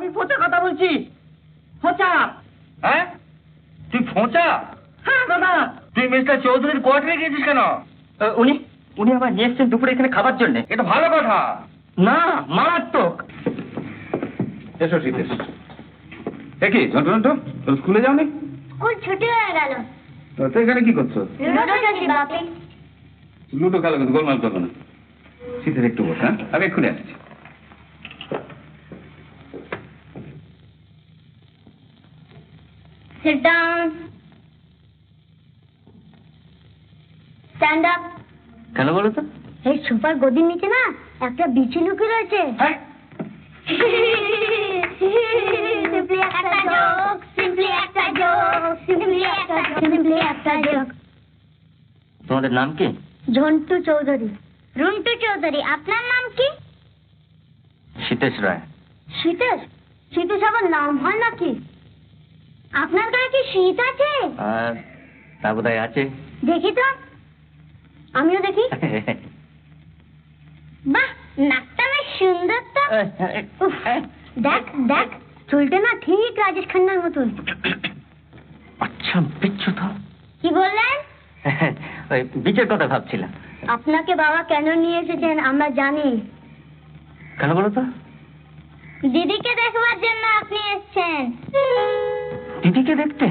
আমি ফোঁচা কথা বলছি। ফোঁচা। হ্যাঁ, তুই ফোঁচা? হ্যাঁ দাদা। তুই মিস্টার চৌধুরীর কোয়ার্টারে গিয়েছিস কেন? উনি উনি আবার নিয়ে এসছেন দুপুরে এখানে খাবার জন্য। এটা ভালো কথা না, মারাত্মক। এসো শীতেশ। কি ঝন্টু ঝন্টু, তোর স্কুলে যাওনি? স্কুল ছুটি হয়ে গেল। তো এখানে কি করছো? লুডো খেলছি বাপি। লুডো খেলো, কিন্তু গোলমাল করবো না। শীতের একটু বস, হ্যাঁ, আমি এক্ষুনি আসছি। Sit down. Stand up. কেন বলো তো? এই সোফার গদির নিচে না একটা বিছু লুকিয়ে রয়েছে। হ্যাঁ, Simply একটা joke, simply একটা joke, simply একটা joke. তোমাদের নাম কি? ঝন্টু চৌধুরী। রুন্টু চৌধুরী। আপনার নাম কি? শীতেশ রায়। শীতেশ? শীতেশ আবার নাম হয় নাকি? আপনার গায়ে কি শীত আছে? তা বোধহয় আছে। দেখি তো, আমিও দেখি। বাহ, নাকটা বেশ সুন্দর তো। উফ, দেখ দেখ, চুলটা না ঠিক রাজেশ খান্নার মতন। আচ্ছা, বিচ্ছু তো। কি বললেন? ওই বিচের কথা ভাবছিলাম। আপনাকে বাবা কেন নিয়ে এসেছেন আমরা জানি। কেন বলো তো? দিদিকে দেখবার জন্য আপনি এসেছেন। দিদিকে দেখতে?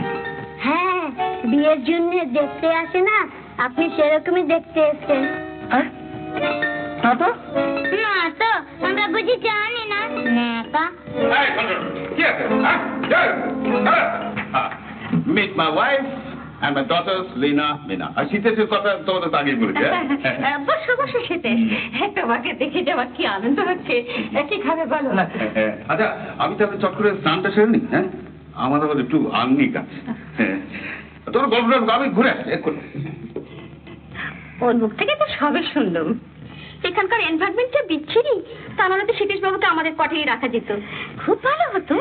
হ্যাঁ, বিয়ের জন্য দেখতে আসে না, আপনি সেরকমই দেখতে এসেছেন। হ্যাঁ, না তো। না তো, আমরা বুঝি জানি না। নেকা। Meet my wife and my daughters, Lena, Mina. আর শীতেশের কথা তোমাদের তো আগেই বলেছি। বসো বসো শীতেশ, তোমাকে দেখে যাওয়ার কি আনন্দ হচ্ছে। কি খাবে বলো? আচ্ছা, আমি তাহলে চট করে স্নানটা সেরে নি। হ্যাঁ, আমার আবার একটু আঙ্গিক আছে। তোর গল্পটা আমি ঘুরে আসছি এক্ষুনি। ওর মুখ থেকে তো সবে শুনলাম। এখানকার এনভায়রনমেন্টটা বিচ্ছিরি, তা নাহলে তো শীতেশ বাবুকে আমাদের কোয়ার্টারেই রাখা যেত। খুব ভালো হতো।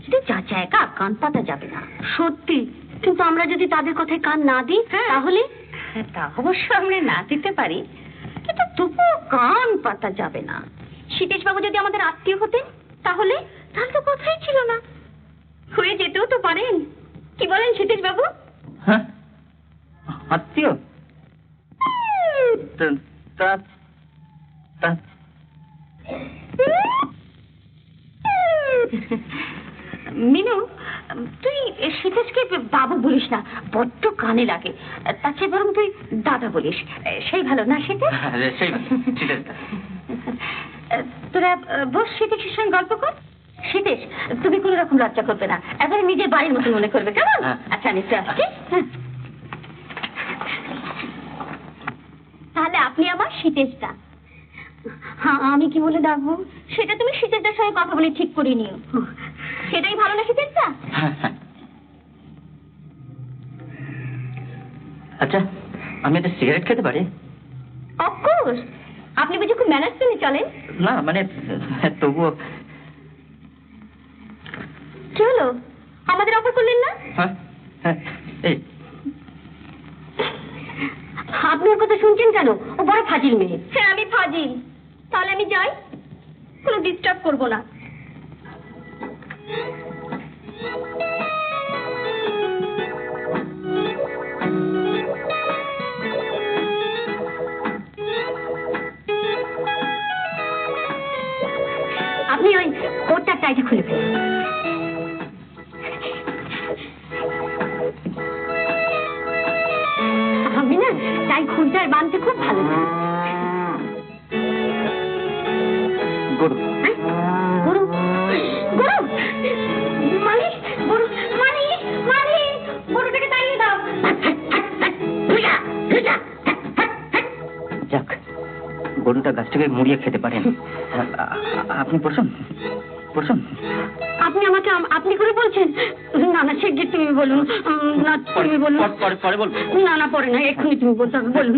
কিন্তু যা জায়গা কান পাতা যাবে না। সত্যি, কিন্তু আমরা যদি তাদের কথায় কান না দিই তাহলে? তা অবশ্য আমরা না দিতে পারি, কিন্তু তবুও কান পাতা যাবে না। শীতেশ বাবু যদি আমাদের আত্মীয় হতেন তাহলে তাহলে তো কথাই ছিল না। হয়ে যেতেও তো পারেন। কি বলেন শীতেশ বাবু? হ্যাঁ, আত্মীয়? মিনু, তুই শীতেশকে বাবু বলিস না, বড্ড কানে লাগে। তার চেয়ে বরং তুই দাদা বলিস, সেই ভালো না শীতেশ? সেই শীতেশ। তোরা বস, শীতেশের সঙ্গে গল্প কর। শীতেশ, তুমি কোনো রকম লজ্জা করবে না, এবারে নিজের বাড়ির মতো মনে করবে, কেমন? আচ্ছা, আমি একটু আসছি। তাহলে আপনি আমার শীতেশদা। হ্যাঁ, আমি কি বলে ডাকবো সেটা তুমি শীতেশদার সঙ্গে কথা বলে ঠিক করে নিও। সেটাই ভালো না শীতেশদা? আচ্ছা, আমি একটা সিগারেট খেতে পারি? অফকোর্স। আপনি বুঝি খুব ম্যানার্স মেনে চলেন? না, মানে তবুও। কি হলো, আমাদের অফার করলেন না? হ্যাঁ, এই আপনি ওর কথা শুনছেন কেন? ও বড় ফাজিল মেয়ে। হ্যাঁ, আমি ফাজিল। তাহলে আমি যাই, কোনো ডিস্টার্ব করবো না। আপনি ওই কোটটার টাইটা খুলে ফেলুন। আমি না তাই খুঁটার বাঁধতে খুব ভালো লাগে। গরু গরু গরু মানে গরু মানে মানে গরুটাকে তাড়িয়ে দাও। যাক, গরুটা গাছ থেকে মুড়িয়ে খেতে পারেন। আপনি বসুন, বসুন। আপনি আমাকে আপনি করে বলছেন? না না, শিগগির তুমি বলুন। না, তুমি বলুন। পরে বলবো। না না, পরে না, এক্ষুনি তুমি বলতে হবে। বলুন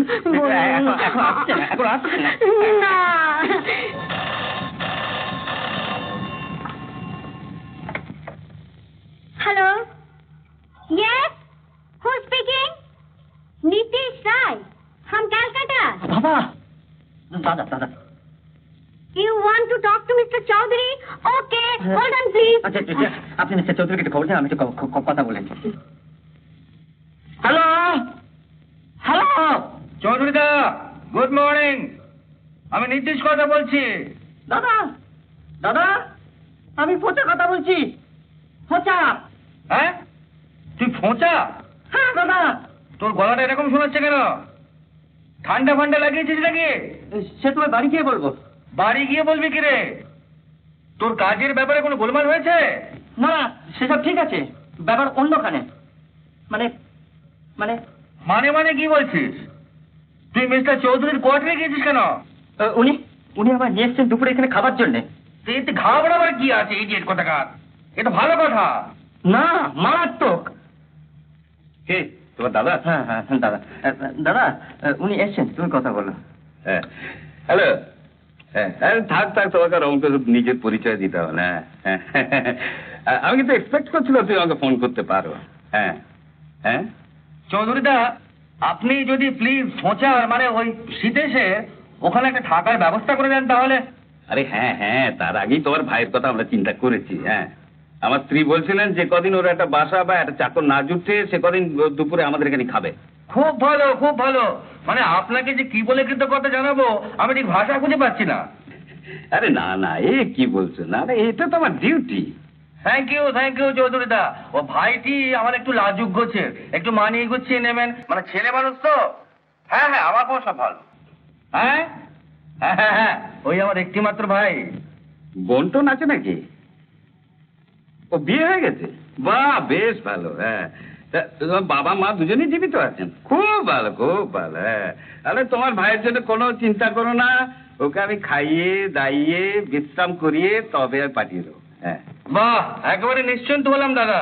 এখন আসছে না। না। Hello, yes, who speaking? Nitish Roy from Calcutta. বাবা, দাদা। You want to talk to Mr. Chaudhary? Okay, hold on please. আচ্ছা আচ্ছা, আপনি মিস্টার চৌধুরীকে একটু খবর দেন, আমি একটু কথা বলেন। হ্যালো হ্যালো, চৌধুরী দা, গুড মর্নিং। আমি নীতিশ কথা বলছি। দাদা দাদা, আমি পচা কথা বলছি, পচা। হ্যাঁ, তুই ফোঁচা? হ্যাঁ দাদা। তোর গলাটা এরকম শোনাচ্ছে কেন? ঠান্ডা ফান্ডা লাগিয়েছিস নাকি? সে তোমার বাড়ি গিয়ে বলবো। বাড়ি গিয়ে বলবি কি রে? তোর কাজের ব্যাপারে কোনো গোলমাল হয়েছে? না না, সেসব ঠিক আছে, ব্যাপার অন্যখানে। মানে মানে মানে মানে কি বলছিস? তুই মিস্টার চৌধুরীর কোয়ার্টারে গিয়েছিস কেন? উনি উনি আমার নিয়ে এসছেন দুপুরে এখানে খাবার জন্যে। এতে ঘাবড়াবার কি আছে? ইডিয়েট কোথাকার, এটা ভালো কথা। না, মারাত্মক। কে তোমার দাদা? হ্যাঁ হ্যাঁ দাদা, দাদা উনি এসছেন, তুমি কথা বলো। হ্যাঁ, হ্যালো। হ্যাঁ, থাক থাক, তোমাকে আর আমাকে নিজের পরিচয় দিতে হবে না। হ্যাঁ, আমি কিন্তু এক্সপেক্ট করছিলাম তুই আমাকে ফোন করতে পারো। হ্যাঁ হ্যাঁ, চৌধুরী দা, আপনি যদি প্লিজ ফোঁচা মানে ওই শীতেশে ওখানে একটা থাকার ব্যবস্থা করে দেন তাহলে। আরে হ্যাঁ হ্যাঁ, তার আগেই তোমার ভাইয়ের কথা আমরা চিন্তা করেছি। হ্যাঁ, আমার স্ত্রী বলছিলেন যে কদিন ওর একটা বাসা বা একটা চাকর না জুটছে, সে কদিন দুপুরে আমাদের এখানে খাবে। খুব ভালো, খুব ভালো। মানে আপনাকে যে কি বলে কৃতজ্ঞতা জানাবো আমি ঠিক ভাষা খুঁজে পাচ্ছি না। আরে না না, এ কি বলছো? না না, এটা তো আমার ডিউটি। থ্যাংক ইউ চৌধুরী দা। ও ভাইটি আমার একটু লাজুক গোছের, একটু মানিয়ে গুছিয়ে নেবেন, মানে ছেলে মানুষ তো। হ্যাঁ হ্যাঁ, আমার কোনো সব ভালো। হ্যাঁ হ্যাঁ হ্যাঁ হ্যাঁ, ওই আমার একটি মাত্র ভাই। বন্টন আছে নাকি? ও বিয়ে হয়ে গেছে? বাহ, বেশ ভালো। হ্যাঁ, তা তোমার বাবা মা দুজনেই জীবিত আছেন? খুব ভালো, খুব ভালো। হ্যাঁ, তাহলে তোমার ভাইয়ের জন্য কোনো চিন্তা করো না, ওকে আমি খাইয়ে দাইয়ে বিশ্রাম করিয়ে তবে পাঠিয়ে দেবো। হ্যাঁ, বাহ, একেবারে নিশ্চিন্ত হলাম দাদা।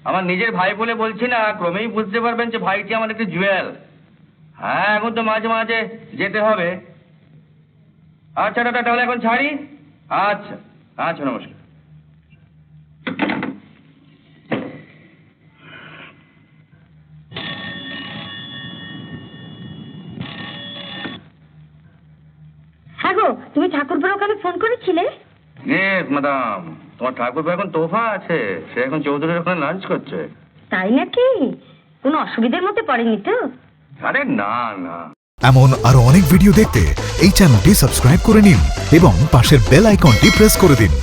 আমার নিজের ভাই বলে বলছি না, ক্রমেই বুঝতে পারবেন যে ভাইটি আমার একটি জুয়েল। হ্যাঁ, এখন তো মাঝে মাঝে যেতে হবে। আচ্ছা দাদা, তাহলে এখন ছাড়ি। আচ্ছা আচ্ছা, নমস্কার। হ্যাঁ গো, তুমি ঠাকুরপুর ওখানে ফোন করেছিলে? ইয়েস ম্যাডাম, তোমার ঠাকুর এখন তোফা আছে, সে এখন চৌধুরীর ওখানে লাঞ্চ করছে। তাই নাকি? কোনো অসুবিধার মধ্যে পড়েনি তো? আরে না না। এমন আরো অনেক ভিডিও দেখতে এই চ্যানেলটি সাবস্ক্রাইব করে নিন এবং পাশের বেল আইকনটি প্রেস করে দিন।